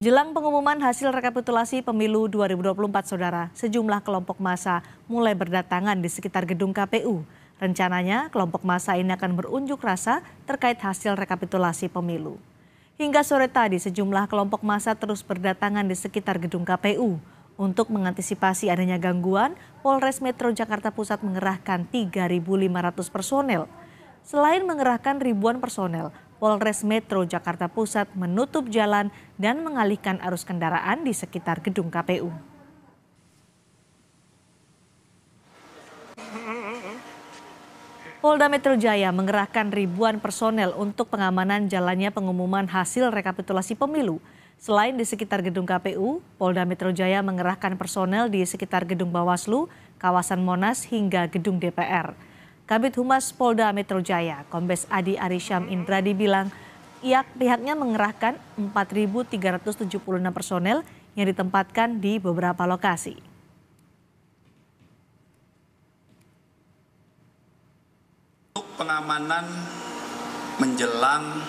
Jelang pengumuman hasil rekapitulasi pemilu 2024, Saudara, sejumlah kelompok massa mulai berdatangan di sekitar gedung KPU. Rencananya, kelompok massa ini akan berunjuk rasa terkait hasil rekapitulasi pemilu. Hingga sore tadi, sejumlah kelompok massa terus berdatangan di sekitar gedung KPU. Untuk mengantisipasi adanya gangguan, Polres Metro Jakarta Pusat mengerahkan 3.500 personel. Selain mengerahkan ribuan personel, Polres Metro Jakarta Pusat menutup jalan dan mengalihkan arus kendaraan di sekitar gedung KPU. Polda Metro Jaya mengerahkan ribuan personel untuk pengamanan jalannya pengumuman hasil rekapitulasi pemilu. Selain di sekitar gedung KPU, Polda Metro Jaya mengerahkan personel di sekitar gedung Bawaslu, kawasan Monas hingga gedung DPR. Kabid Humas Polda Metro Jaya, Kombes Adi Arisyam Indradi bilang, pihaknya mengerahkan 4.376 personel yang ditempatkan di beberapa lokasi. Untuk pengamanan menjelang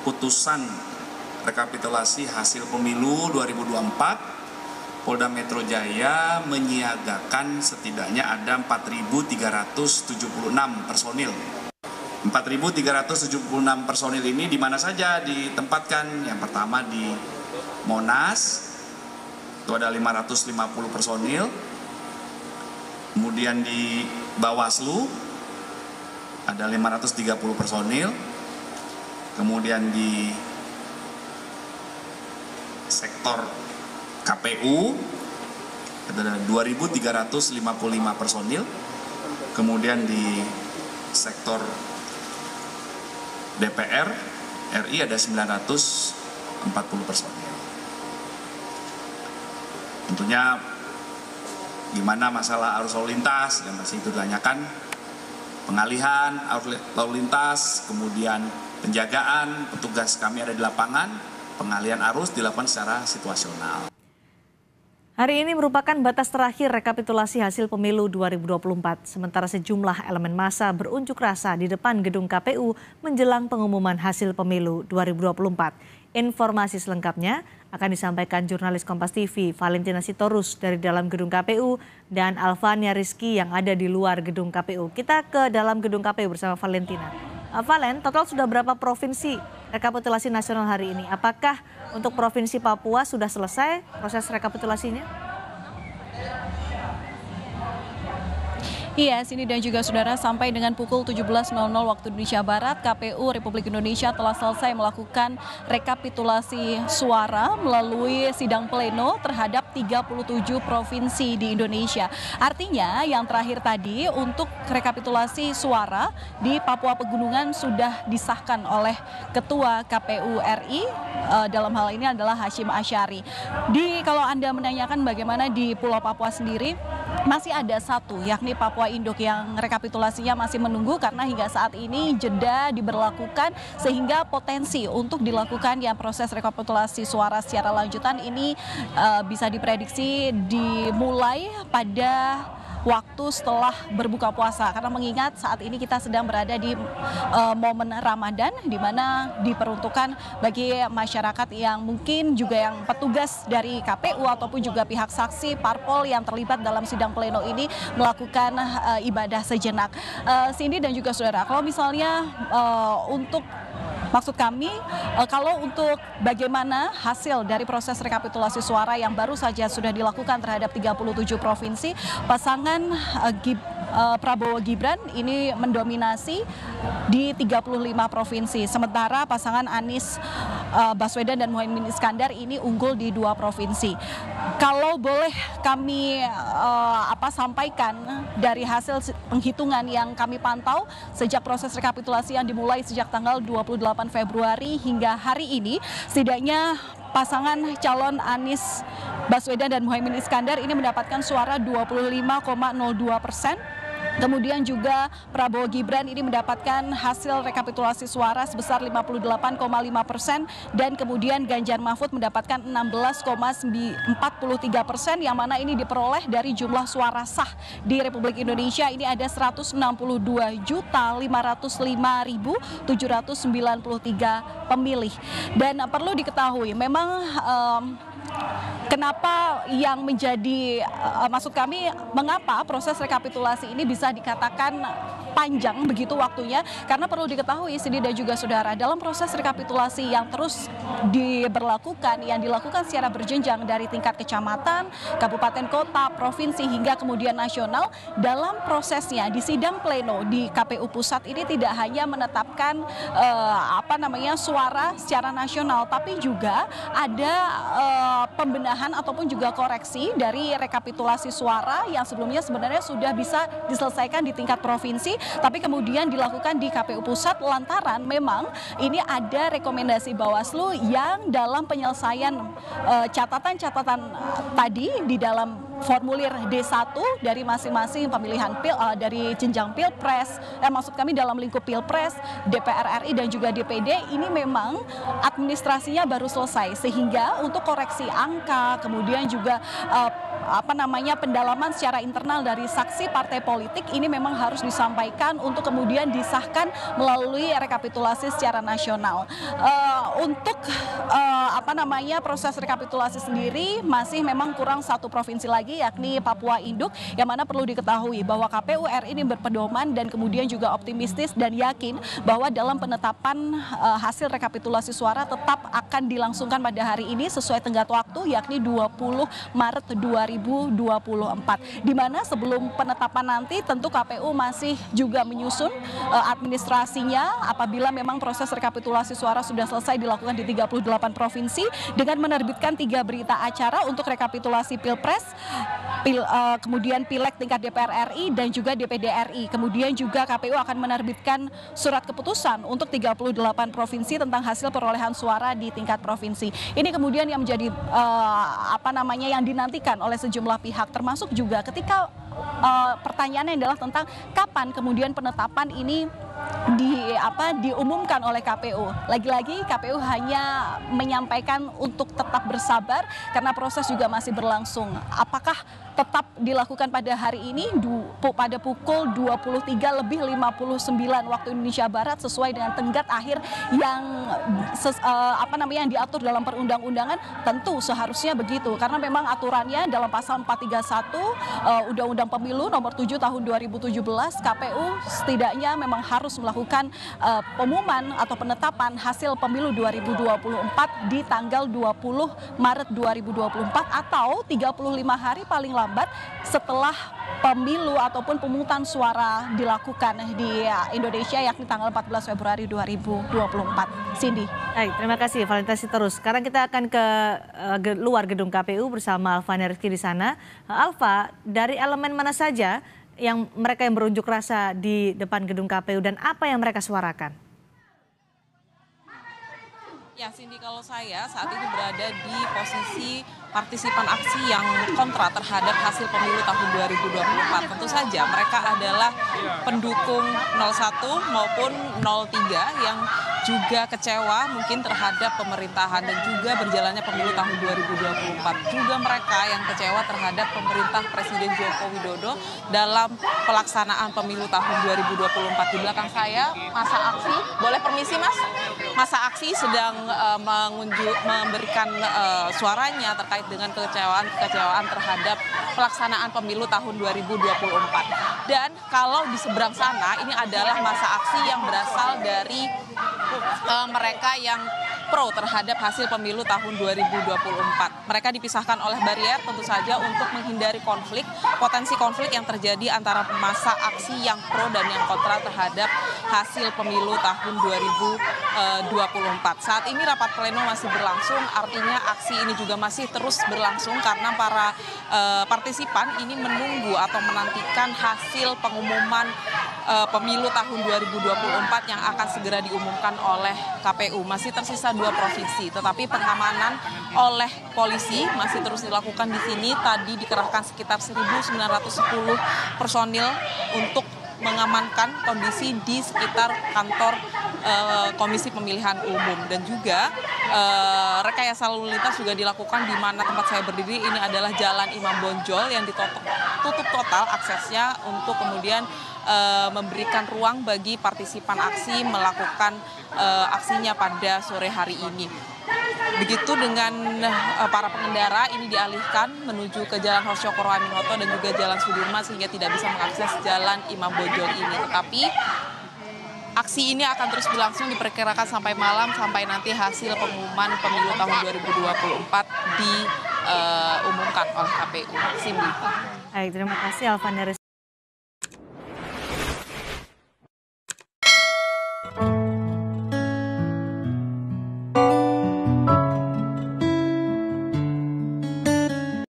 putusan rekapitulasi hasil pemilu 2024, Polda Metro Jaya menyiagakan setidaknya ada 4.376 personil. 4.376 personil ini di mana saja ditempatkan? Yang pertama di Monas, itu ada 550 personil. Kemudian di Bawaslu, ada 530 personil. Kemudian di sektor KPU ada 2.355 personil, kemudian di sektor DPR RI ada 940 personil. Tentunya gimana masalah arus lalu lintas yang masih itu ditanyakan, pengalihan arus lalu lintas, kemudian penjagaan, petugas kami ada di lapangan. Pengalihan arus dilakukan secara situasional. Hari ini merupakan batas terakhir rekapitulasi hasil pemilu 2024. Sementara sejumlah elemen massa berunjuk rasa di depan gedung KPU menjelang pengumuman hasil pemilu 2024. Informasi selengkapnya akan disampaikan jurnalis Kompas TV Valentina Sitorus dari dalam gedung KPU dan Alvania Rizky yang ada di luar gedung KPU. Kita ke dalam gedung KPU bersama Valentina. Valen, total sudah berapa provinsi rekapitulasi nasional hari ini? Apakah untuk Provinsi Papua sudah selesai proses rekapitulasinya? Iya, Sini dan juga saudara, sampai dengan pukul 17.00 waktu Indonesia Barat, KPU Republik Indonesia telah selesai melakukan rekapitulasi suara melalui sidang pleno terhadap 37 provinsi di Indonesia. Artinya yang terakhir tadi untuk rekapitulasi suara di Papua Pegunungan sudah disahkan oleh Ketua KPU RI, dalam hal ini adalah Hashim Asyari. Kalau Anda menanyakan bagaimana di Pulau Papua sendiri, masih ada satu, yakni Papua Induk yang rekapitulasinya masih menunggu karena hingga saat ini jeda diberlakukan sehingga potensi untuk dilakukan yang proses rekapitulasi suara secara lanjutan ini bisa diprediksi dimulai pada waktu setelah berbuka puasa, karena mengingat saat ini kita sedang berada di momen Ramadan di mana diperuntukkan bagi masyarakat yang mungkin juga yang petugas dari KPU ataupun juga pihak saksi parpol yang terlibat dalam sidang pleno ini melakukan ibadah sejenak. Cindy dan juga saudara, kalau misalnya maksud kami, kalau untuk bagaimana hasil dari proses rekapitulasi suara yang baru saja sudah dilakukan terhadap 37 provinsi, pasangan Prabowo Gibran ini mendominasi di 35 provinsi. Sementara pasangan Anies Baswedan dan Muhaimin Iskandar ini unggul di 2 provinsi. Kalau boleh kami sampaikan dari hasil penghitungan yang kami pantau sejak proses rekapitulasi yang dimulai sejak tanggal 28 Februari hingga hari ini, setidaknya pasangan calon Anies Baswedan dan Muhaimin Iskandar ini mendapatkan suara 25,02%. Kemudian juga Prabowo Gibran ini mendapatkan hasil rekapitulasi suara sebesar 58,5% dan kemudian Ganjar Mahfud mendapatkan 16,43%, yang mana ini diperoleh dari jumlah suara sah di Republik Indonesia. Ini ada 162.505.793 pemilih. Dan perlu diketahui memang kenapa yang menjadi maksud kami mengapa proses rekapitulasi ini bisa dikatakan panjang begitu waktunya, karena perlu diketahui Cindy dan juga saudara, dalam proses rekapitulasi yang terus yang dilakukan secara berjenjang dari tingkat kecamatan, kabupaten kota, provinsi hingga kemudian nasional, dalam prosesnya di sidang pleno di KPU pusat ini tidak hanya menetapkan suara secara nasional, tapi juga ada pembenahan ataupun juga koreksi dari rekapitulasi suara yang sebelumnya sebenarnya sudah bisa diselesaikan di tingkat provinsi, tapi kemudian dilakukan di KPU pusat lantaran memang ini ada rekomendasi Bawaslu yang dalam penyelesaian catatan-catatan tadi di dalam formulir D1 dari masing-masing pemilihan dari jenjang pilpres, maksud kami dalam lingkup pilpres, DPR RI dan juga DPD, ini memang administrasinya baru selesai, sehingga untuk koreksi angka, kemudian juga pendalaman secara internal dari saksi partai politik ini memang harus disampaikan untuk kemudian disahkan melalui rekapitulasi secara nasional. Untuk proses rekapitulasi sendiri masih memang kurang satu provinsi lagi, yakni Papua Induk, yang mana perlu diketahui bahwa KPU RI ini berpedoman dan kemudian juga optimistis dan yakin bahwa dalam penetapan hasil rekapitulasi suara tetap akan dilangsungkan pada hari ini sesuai tenggat waktu, yakni 20 Maret 2024. Di mana sebelum penetapan nanti tentu KPU masih juga menyusun administrasinya apabila memang proses rekapitulasi suara sudah selesai dilakukan di 38 provinsi dengan menerbitkan 3 berita acara untuk rekapitulasi Pilpres, kemudian Pileg tingkat DPR RI dan juga DPD RI. Kemudian juga KPU akan menerbitkan surat keputusan untuk 38 provinsi tentang hasil perolehan suara di tingkat provinsi. Ini kemudian yang menjadi yang dinantikan oleh sejumlah pihak, termasuk juga ketika pertanyaannya adalah tentang kapan kemudian penetapan ini diumumkan oleh KPU. Lagi-lagi KPU hanya menyampaikan untuk tetap bersabar karena proses juga masih berlangsung. Apakah tetap dilakukan pada hari ini pada pukul 23:59 waktu Indonesia Barat sesuai dengan tenggat akhir yang yang diatur dalam perundang-undangan? Tentu seharusnya begitu, karena memang aturannya dalam pasal 431 Undang-Undang Pemilu nomor 7 tahun 2017, KPU setidaknya memang harus melakukan pengumuman atau penetapan hasil pemilu 2024 di tanggal 20 Maret 2024 atau 35 hari paling lambat setelah pemilu ataupun pemungutan suara dilakukan di Indonesia, yakni tanggal 14 Februari 2024. Cindy. Baik, terima kasih Valentina Sitorus. Sekarang kita akan ke luar gedung KPU bersama Alvania Rizky di sana. Alva, dari elemen mana saja yang mereka yang berunjuk rasa di depan gedung KPU dan apa yang mereka suarakan? Ya, Cindy, kalau saya saat ini berada di posisi partisipan aksi yang kontra terhadap hasil pemilu tahun 2024. Tentu saja mereka adalah pendukung 01 maupun 03 yang juga kecewa mungkin terhadap pemerintahan dan juga berjalannya pemilu tahun 2024. Juga mereka yang kecewa terhadap pemerintah Presiden Joko Widodo dalam pelaksanaan pemilu tahun 2024. Di belakang saya masa aksi, boleh permisi Mas? Masa aksi sedang memberikan suaranya terkait dengan kekecewaan terhadap pelaksanaan pemilu tahun 2024. Dan kalau di seberang sana ini adalah masa aksi yang berasal dari mereka yang pro terhadap hasil pemilu tahun 2024. Mereka dipisahkan oleh barier tentu saja untuk menghindari konflik, potensi konflik yang terjadi antara masa aksi yang pro dan yang kontra terhadap hasil pemilu tahun 2024. Saat ini rapat pleno masih berlangsung, artinya aksi ini juga masih terus berlangsung karena para partisipan ini menunggu atau menantikan hasil pengumuman pemilu tahun 2024 yang akan segera diumumkan oleh KPU. Masih tersisa dua provinsi. Tetapi pengamanan oleh polisi masih terus dilakukan di sini. Tadi dikerahkan sekitar 1.910 personil untuk mengamankan kondisi di sekitar kantor Komisi Pemilihan Umum, dan juga rekayasa lalu lintas juga dilakukan di mana tempat saya berdiri ini adalah Jalan Imam Bonjol yang tutup total aksesnya untuk kemudian memberikan ruang bagi partisipan aksi melakukan aksinya pada sore hari ini. Begitu dengan para pengendara ini dialihkan menuju ke Jalan Hoscokoro Aminoto dan juga Jalan Sudirman sehingga tidak bisa mengakses Jalan Imam Bonjol ini. Tetapi aksi ini akan terus berlangsung diperkirakan sampai malam, sampai nanti hasil pengumuman pemilu tahun 2024 diumumkan oleh KPU. Cindy. Baik, terima kasih Alvan dari